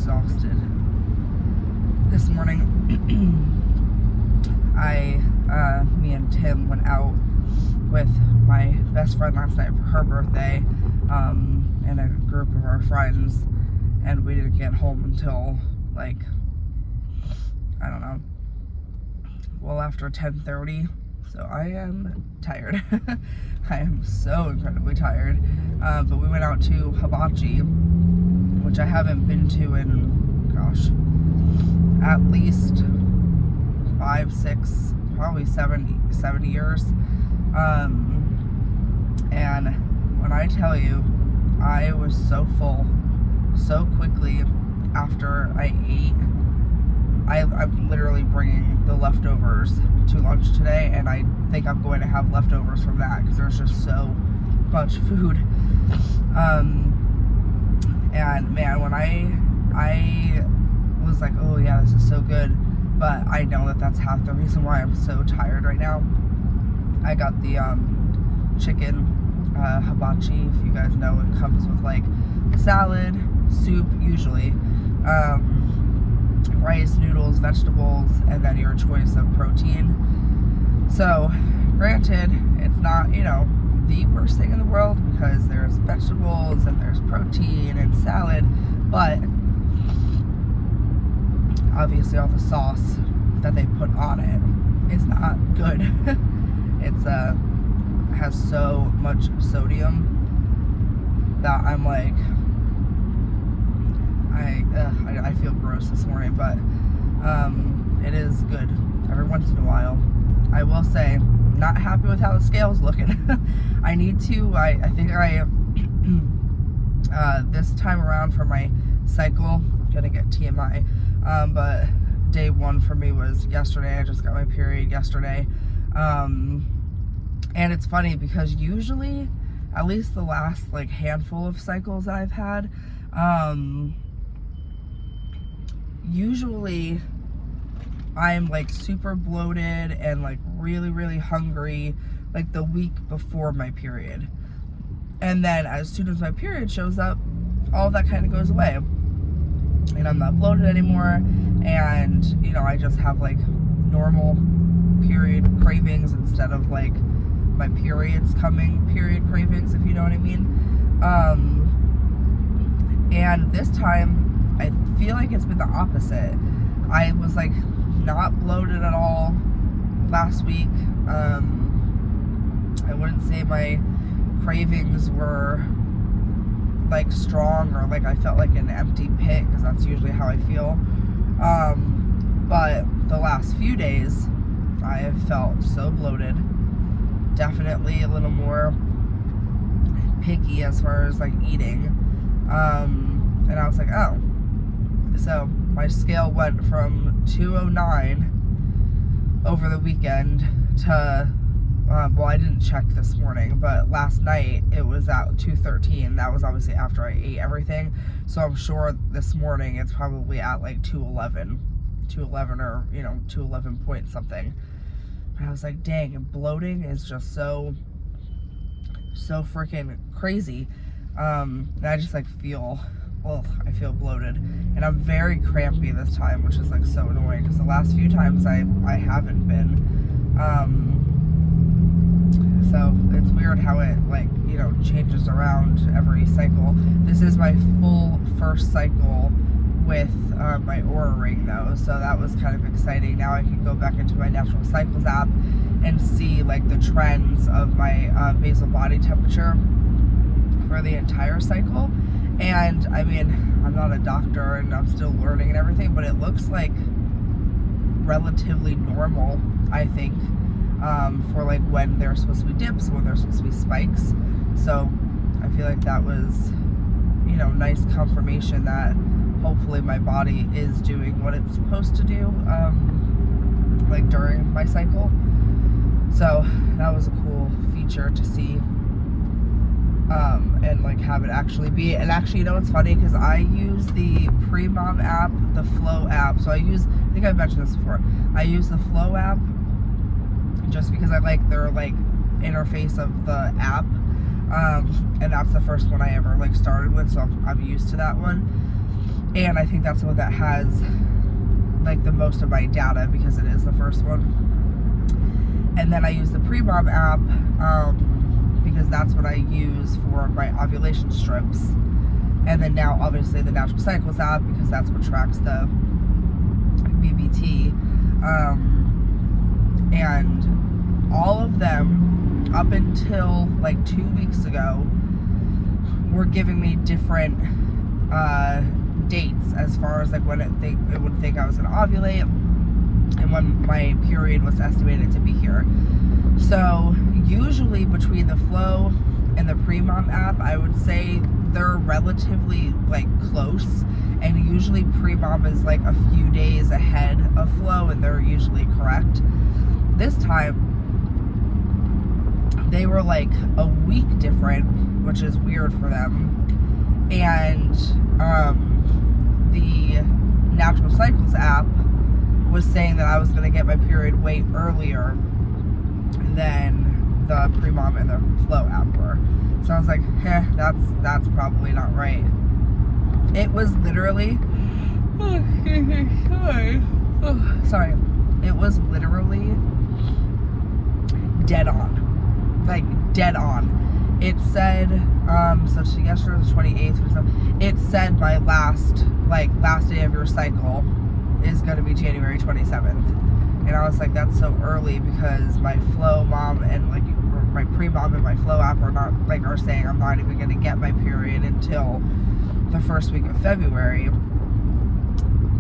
exhausted. This morning, me and Tim went out with my best friend last night for her birthday, and a group of our friends, and we didn't get home until like, I don't know, well after 10:30. So I am tired. I am so incredibly tired. But we went out to Hibachi, which I haven't been to in, gosh, at least 5, 6, probably 70 years. And when I tell you, I was so full so quickly after I ate. I'm literally bringing the leftovers to lunch today, and I think I'm going to have leftovers from that because there's just so much food. And man, when I was like, oh yeah, this is so good, but I know that that's half the reason why I'm so tired right now. I got the chicken hibachi. If you guys know, it comes with like salad, soup usually, rice, noodles, vegetables, and then your choice of protein. So, granted, it's not, the worst thing in the world because there's vegetables and there's protein and salad, but obviously all the sauce that they put on it is not good. It's has so much sodium that I'm like, I feel gross this morning, but it is good every once in a while. I will say, not happy with how the scale's looking. I need to, I think this time around for my cycle, gonna get TMI, but day 1 for me was yesterday. I just got my period yesterday. And it's funny because usually, at least the last like handful of cycles that I've had, usually I'm like super bloated and like really, really hungry like the week before my period. And then as soon as my period shows up, all of that kind of goes away. And I'm not bloated anymore. And, I just have like normal period cravings instead of like my period cravings, if you know what I mean. And this time, I feel like it's been the opposite. I was like not bloated at all last week. I wouldn't say my cravings were like strong or like I felt like an empty pit, because that's usually how I feel. But the last few days I have felt so bloated, definitely a little more picky as far as like eating. And I was like, oh. So my scale went from 209 over the weekend to, well, I didn't check this morning, but last night it was at 213. That was obviously after I ate everything. So I'm sure this morning it's probably at like 211 or, 211 point something. And I was like, dang, bloating is just so freaking crazy. And I just like I feel bloated, and I'm very crampy this time, which is like so annoying because the last few times I haven't been. So it's weird how it changes around every cycle. This is my full first cycle with my Oura Ring though, so that was kind of exciting. Now I can go back into my Natural Cycles app and see like the trends of my basal body temperature for the entire cycle. And I mean, I'm not a doctor and I'm still learning and everything, but it looks like relatively normal, I think, for like when there's supposed to be dips, when there's supposed to be spikes. So I feel like that was, nice confirmation that hopefully my body is doing what it's supposed to do, like during my cycle. So that was a cool feature to see. And like have it actually be, and actually, it's funny because I use the Premom app, the Flow app. So I think I've mentioned this before. I use the Flow app just because I like their like interface of the app, and that's the first one I ever like started with, so I'm used to that one. And I think that's the one that has like the most of my data because it is the first one. And then I use the Pre-Mom app because that's what I use for my ovulation strips. And then now obviously the Natural Cycles app because that's what tracks the BBT. And all of them up until like 2 weeks ago were giving me different dates as far as like when it would think I was going to ovulate and when my period was estimated to be here. So usually between the Flow and the Pre-Mom app, I would say they're relatively like close, and usually Pre-Mom is like a few days ahead of Flow and they're usually correct. This time they were like a week different, which is weird for them. And the Natural Cycles app was saying that I was going to get my period way earlier than the Pre-Mom and the Flow app were. So I was like, that's probably not right. It was literally, sorry, it was literally dead on, like dead on. It said, so yesterday was the 28th, it said my last day of your cycle is going to be January 27th. And I was like, that's so early because my Flow Mom and like my Pre-Mom and my Flow app are saying I'm not even going to get my period until the first week of February.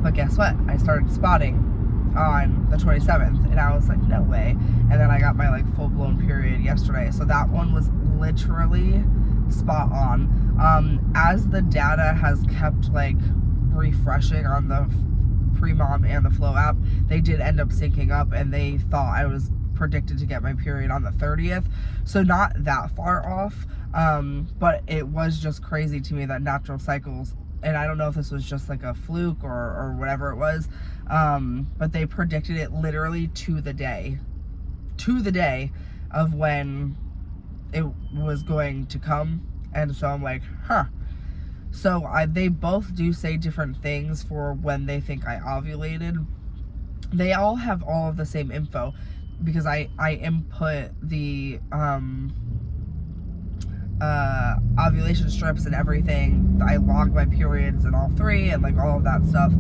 But guess what? I started spotting on the 27th and I was like, no way. And then I got my like full-blown period yesterday. So that one was literally spot on. As the data has kept like refreshing on the Pre-Mom and the Flow app, they did end up syncing up and they thought I was predicted to get my period on the 30th. So not that far off. But it was just crazy to me that Natural Cycles, and I don't know if this was just like a fluke or whatever it was, but they predicted it literally to the day of when it was going to come. And so I'm like, huh. So they both do say different things for when they think I ovulated. They all have all of the same info because I input the ovulation strips and everything. I log my periods in all three and like all of that stuff,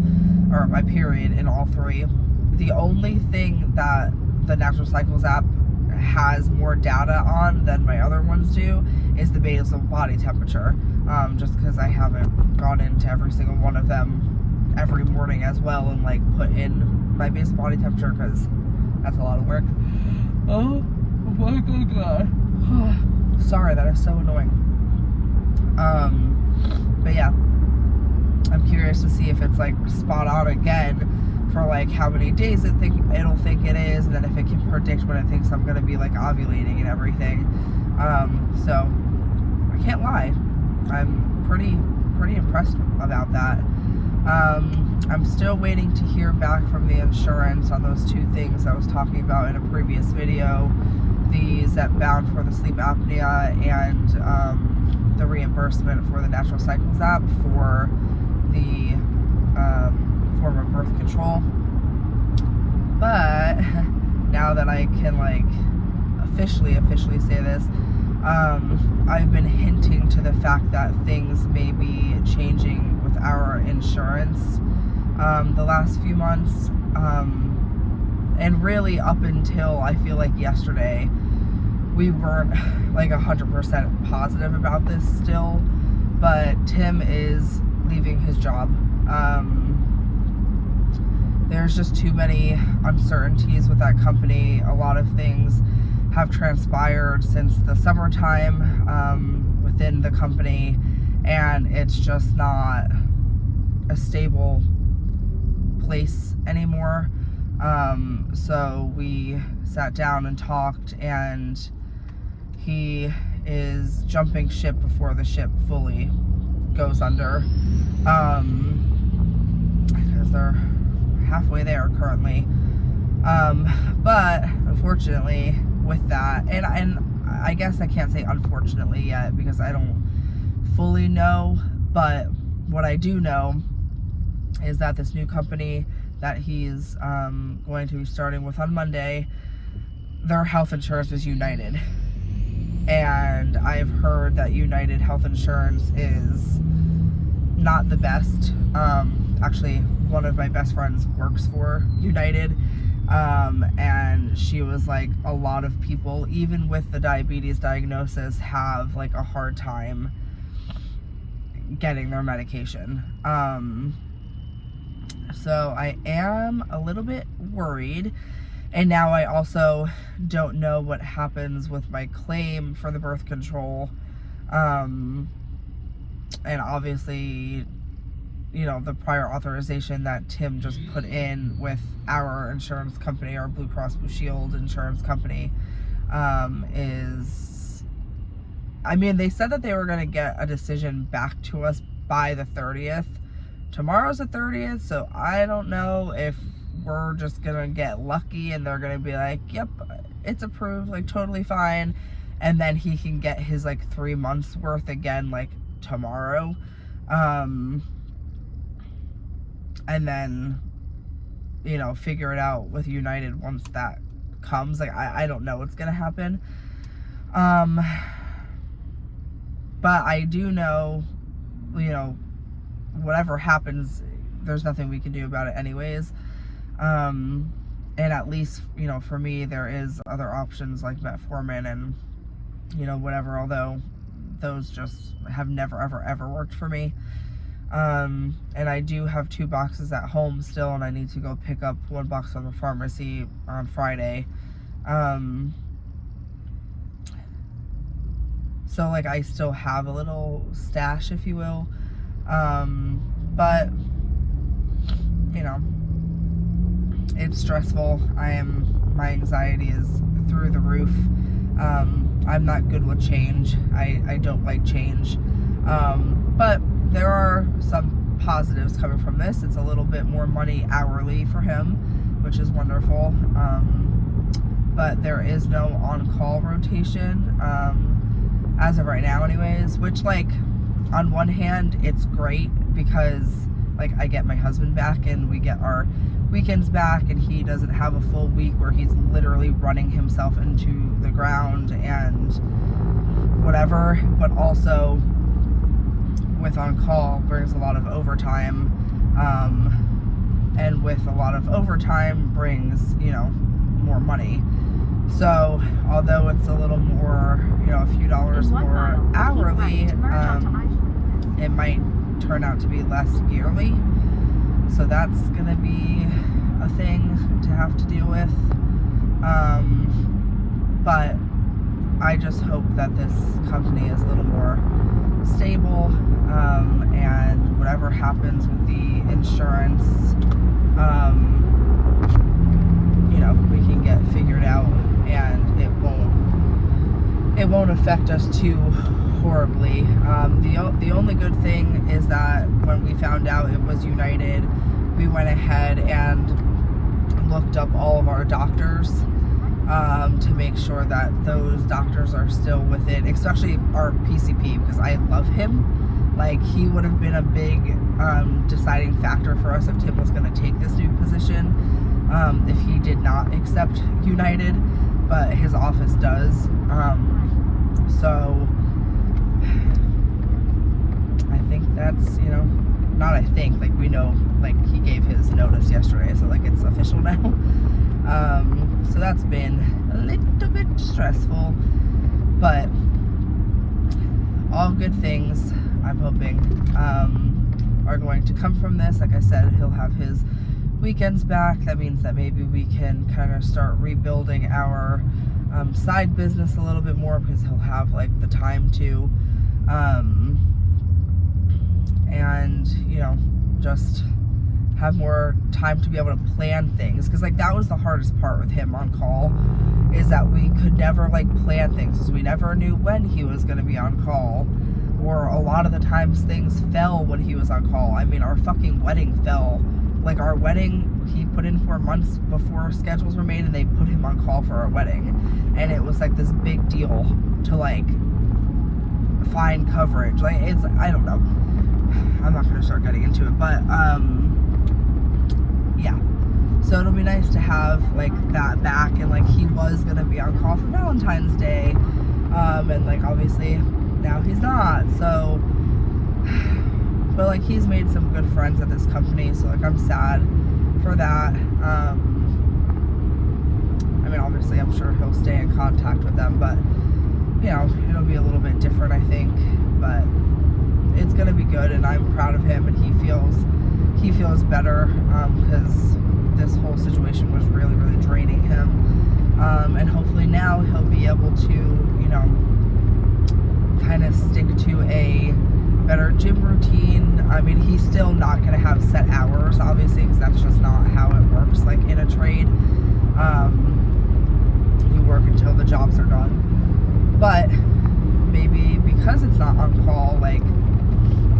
or my period in all three. The only thing that the Natural Cycles app has more data on than my other ones do is the basal body temperature, just because I haven't gone into every single one of them every morning as well and like put in my basal body temperature because that's a lot of work. Oh my god. Sorry, that is so annoying. But yeah, I'm curious to see if it's like spot on again for like how many days it'll think it is, and then if it can predict when it thinks I'm gonna be like ovulating and everything. So I can't lie, I'm pretty impressed about that. I'm still waiting to hear back from the insurance on those two things I was talking about in a previous video, the Zepbound for the sleep apnea and the reimbursement for the Natural Cycles app for the form of birth control. But now that I can like officially say this, I've been hinting to the fact that things may be changing with our insurance the last few months, and really up until I feel like yesterday we weren't like 100% positive about this still, but Tim is leaving his job. There's just too many uncertainties with that company. A lot of things have transpired since the summertime within the company, and it's just not a stable place anymore. So we sat down and talked, and he is jumping ship before the ship fully goes under, because they're halfway there currently. But unfortunately with that, and I guess I can't say unfortunately yet because I don't fully know, but what I do know is that this new company that he's going to be starting with on Monday, their health insurance is United. And I've heard that United Health Insurance is not the best. Actually, one of my best friends works for United, and she was like, a lot of people, even with the diabetes diagnosis, have like a hard time getting their medication. So I am a little bit worried. And now I also don't know what happens with my claim for the birth control. And obviously, you know, the prior authorization that Tim just put in with our insurance company, our Blue Cross Blue Shield insurance company, is, I mean, they said that they were going to get a decision back to us by the 30th. Tomorrow's the 30th, so I don't know if we're just gonna get lucky and they're gonna be like, yep, it's approved, like totally fine, and then he can get his like 3 months worth again like tomorrow, and then, you know, figure it out with United once that comes. Like I don't know what's gonna happen, but I do know, you know, whatever happens, there's nothing we can do about it anyways. And at least, you know, for me, there is other options like metformin and, you know, whatever, although those just have never, ever, ever worked for me. And I do have 2 boxes at home still, and I need to go pick up 1 box from the pharmacy on Friday. So, like, I still have a little stash, if you will. But, you know, it's stressful. My anxiety is through the roof. I'm not good with change. I don't like change. But there are some positives coming from this. It's a little bit more money hourly for him, which is wonderful. But there is no on-call rotation, as of right now anyways, which, like, on one hand, it's great because, like, I get my husband back and we get our weekends back, and he doesn't have a full week where he's literally running himself into the ground and whatever. But also, with on-call brings a lot of overtime, and with a lot of overtime brings, you know, more money. So although it's a little more, you know, a few dollars more hourly, it might turn out to be less yearly. So that's gonna be a thing to have to deal with. But I just hope that this company is a little more stable, and whatever happens with the insurance, you know, we can get figured out, and it won't affect us too horribly. The only good thing is that when we found out it was United, we went ahead and looked up all of our doctors, to make sure that those doctors are still within, especially our PCP, because I love him. Like, he would have been a big deciding factor for us if Tim was going to take this new position, if he did not accept United, but his office does. So I think that's, you know, not I think, like, we know, like, he gave his notice yesterday, so, like, it's official now. So that's been a little bit stressful, but all good things, I'm hoping, are going to come from this. Like I said, he'll have his weekends back. That means that maybe we can kind of start rebuilding our side business a little bit more, because he'll have, like, the time to, and, you know, just have more time to be able to plan things. Because, like, that was the hardest part with him on call, is that we could never, like, plan things, because we never knew when he was going to be on call, or a lot of the times things fell when he was on call. I mean, our fucking wedding fell. Like, our wedding, he put in for months before schedules were made, and they put him on call for our wedding, and it was like this big deal to, like, find coverage. Like, it's, I don't know, I'm not gonna start getting into it, but yeah. So it'll be nice to have like that back, and like he was gonna be on call for Valentine's Day, and like obviously now he's not. So, but like he's made some good friends at this company, so like I'm sad for that. I mean, obviously I'm sure he'll stay in contact with them, but you know, it'll be a little bit different, I think. But it's gonna be good, and I'm proud of him, and he feels better, because this whole situation was really, really draining him. And hopefully now he'll be able to, you know, kind of stick to a better gym routine. I mean, he's still not going to have set hours, obviously, because that's just not how it works, like in a trade. You work until the jobs are done. But maybe because it's not on call, like,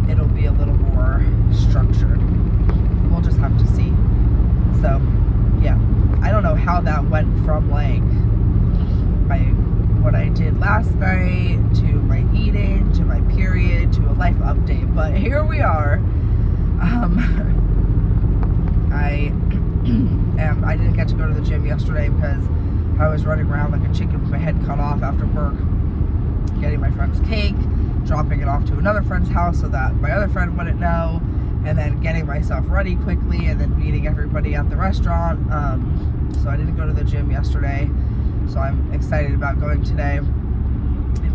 it'll be a little more structured. We'll just have to see. So, yeah, I don't know how that went from like what I did last night to my eating to my period to a life update, but here we are. I didn't get to go to the gym yesterday because I was running around like a chicken with my head cut off after work, getting my friend's cake, dropping it off to another friend's house so that my other friend wouldn't know, and then getting myself ready quickly, and then meeting everybody at the restaurant. So I didn't go to the gym yesterday, so I'm excited about going today.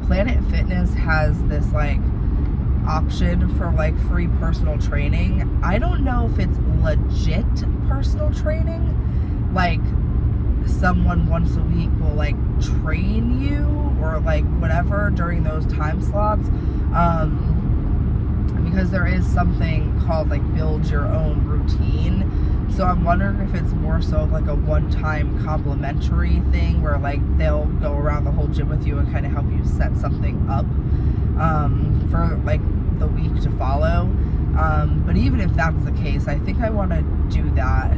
Planet Fitness has this like option for like free personal training. I don't know if it's legit personal training, like someone once a week will like train you or like whatever during those time slots, because there is something called like build your own routine. So I'm wondering if it's more so of like a one-time complimentary thing where like they'll go around the whole gym with you and kind of help you set something up for like the week to follow. But even if that's the case, I think I want to do that,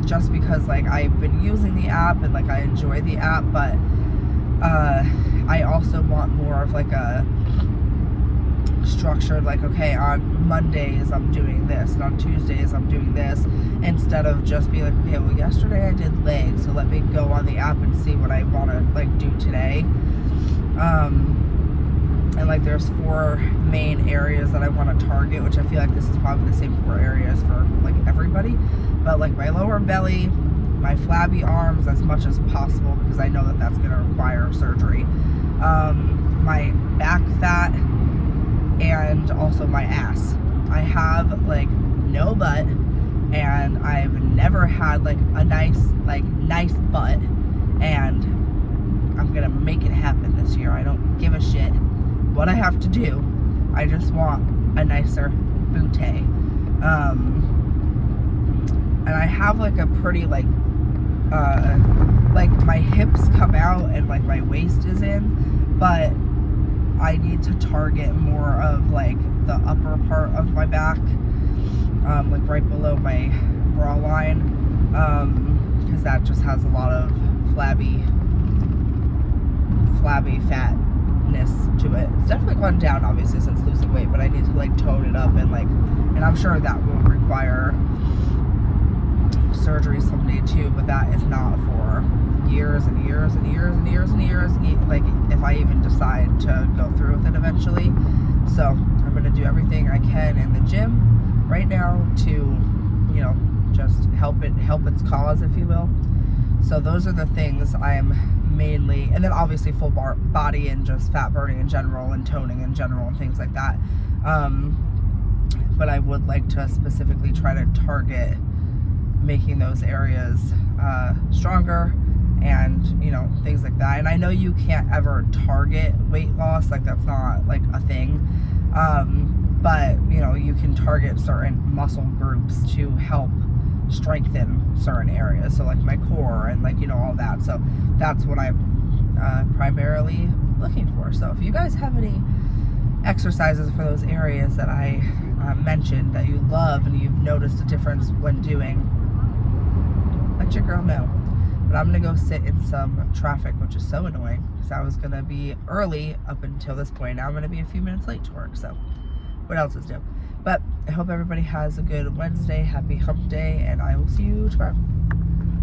just because like I've been using the app and like I enjoy the app, but I also want more of like a structured, like, okay, on Mondays I'm doing this, and on Tuesdays I'm doing this, instead of just be like, okay, well yesterday I did legs, so let me go on the app and see what I want to like do today. And like there's 4 main areas that I want to target, which I feel like this is probably the same 4 areas for like everybody, but like my lower belly, my flabby arms as much as possible, because I know that that's going to require surgery, my back fat, and also my ass. I have like no butt, and I've never had like a nice butt, and I'm gonna make it happen this year. I don't give a shit what I have to do. I just want a nicer booty. And I have like a pretty like my hips come out and like my waist is in, but I need to target more of like the upper part of my back, like right below my bra line, because that just has a lot of flabby fatness to it. It's definitely gone down obviously since losing weight, but I need to like tone it up, and like, and I'm sure that will require surgery someday too, but that is not for years and years and years and years and years, like if I even decide to go through with it eventually. So I'm going to do everything I can in the gym right now to, you know, just help its cause, if you will. So those are the things I'm mainly, and then obviously full body and just fat burning in general and toning in general and things like that. But I would like to specifically try to target making those areas stronger, and you know, things like that. And I know you can't ever target weight loss, like that's not like a thing, but you know, you can target certain muscle groups to help strengthen certain areas, so like my core and like, you know, all that. So that's what I'm primarily looking for. So if you guys have any exercises for those areas that I mentioned that you love and you've noticed a difference when doing, let your girl know. But I'm gonna go sit in some traffic, which is so annoying because I was gonna be early up until this point. Now I'm gonna be a few minutes late to work. So what else is new? But I hope everybody has a good Wednesday, happy hump day, and I will see you tomorrow.